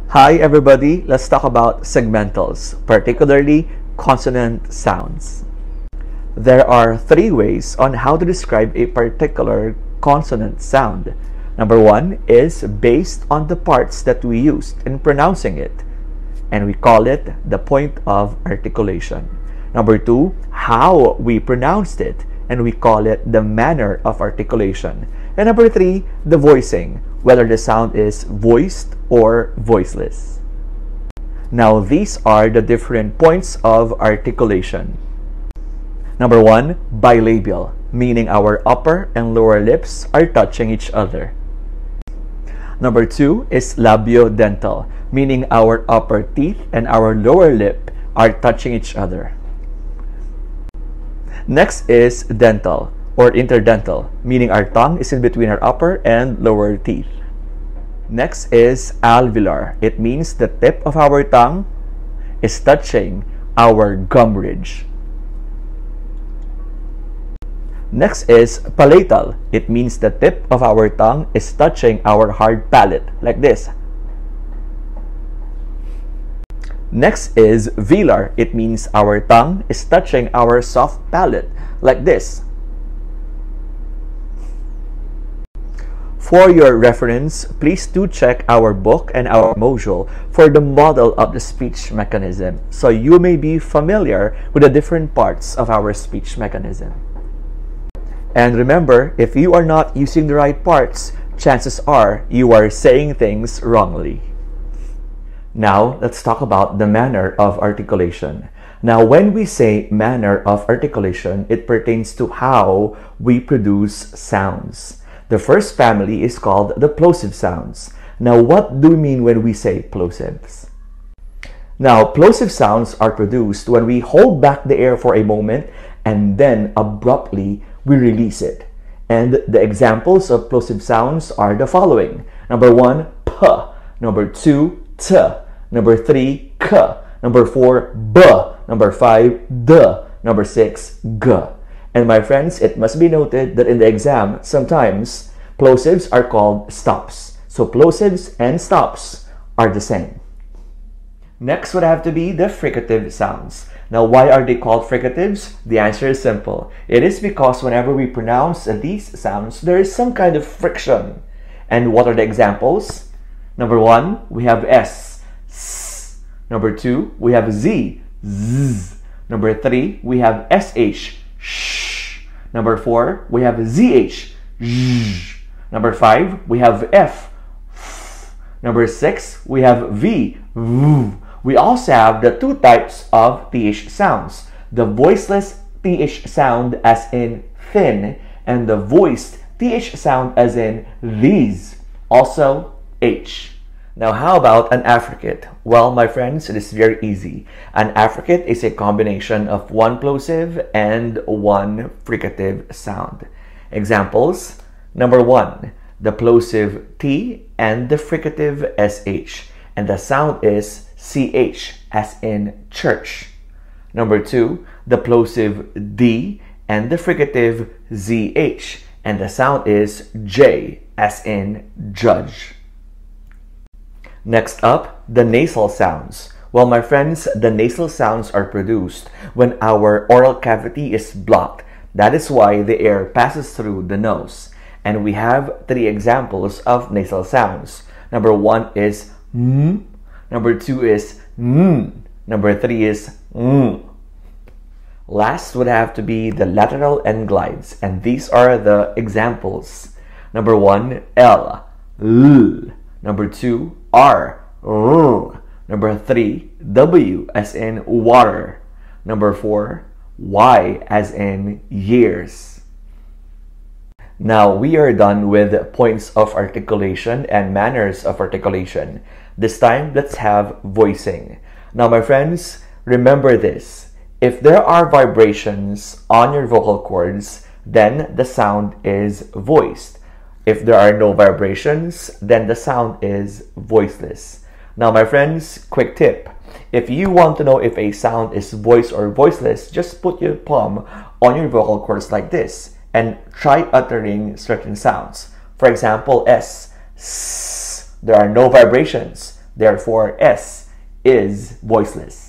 Hi everybody, let's talk about segmentals, particularly consonant sounds. There are three ways on how to describe a particular consonant sound. Number one is based on the parts that we used in pronouncing it, and we call it the point of articulation. Number two, how we pronounced it, and we call it the manner of articulation. And number three, the voicing, whether the sound is voiced or voiceless. Now, these are the different points of articulation. Number one, bilabial, meaning our upper and lower lips are touching each other. Number two is labiodental, meaning our upper teeth and our lower lip are touching each other. Next is dental or interdental, meaning our tongue is in between our upper and lower teeth. Next is alveolar. It means the tip of our tongue is touching our gum ridge. Next is palatal. It means the tip of our tongue is touching our hard palate, like this. Next is velar. It means our tongue is touching our soft palate, like this. For your reference, please do check our book and our module for the model of the speech mechanism, so you may be familiar with the different parts of our speech mechanism. And remember, if you are not using the right parts, chances are you are saying things wrongly. Now, let's talk about the manner of articulation. Now, when we say manner of articulation, it pertains to how we produce sounds. The first family is called the plosive sounds. Now, what do we mean when we say plosives? Now, plosive sounds are produced when we hold back the air for a moment and then abruptly we release it. And the examples of plosive sounds are the following. Number one, p. Number two, t. Number three, k. Number four, b. Number five, d. Number six, g. And my friends, it must be noted that in the exam, sometimes plosives are called stops. So plosives and stops are the same. Next would have to be the fricative sounds. Now, why are they called fricatives? The answer is simple. It is because whenever we pronounce these sounds, there is some kind of friction. And what are the examples? Number one, we have S, S. Number two, we have Z, Z. Number three, we have SH, sh. Number four, we have ZH, zh. Number five, we have F, f. Number six, we have V, v. We also have the two types of TH sounds. The voiceless TH sound as in thin and the voiced TH sound as in these. Also H. Now, how about an affricate? Well, my friends, it is very easy. An affricate is a combination of one plosive and one fricative sound. Examples: number one, the plosive T and the fricative SH, and the sound is CH as in church. Number two, the plosive D and the fricative ZH, and the sound is J as in judge. Next up, the nasal sounds. Well, my friends, the nasal sounds are produced when our oral cavity is blocked. That is why the air passes through the nose. And we have three examples of nasal sounds. Number one is M. Number two is N. Number three is N. Last would have to be the lateral end glides, and these are the examples. Number one, L, L. Number two, R, R. Number three, W as in water. Number four, Y as in years. Now we are done with points of articulation and manners of articulation. This time, let's have voicing. Now, my friends, remember this. If there are vibrations on your vocal cords, then the sound is voiced. If there are no vibrations, then the sound is voiceless. Now, my friends, quick tip. If you want to know if a sound is voiced or voiceless, just put your palm on your vocal cords like this and try uttering certain sounds. For example, S, S. There are no vibrations. Therefore, S is voiceless.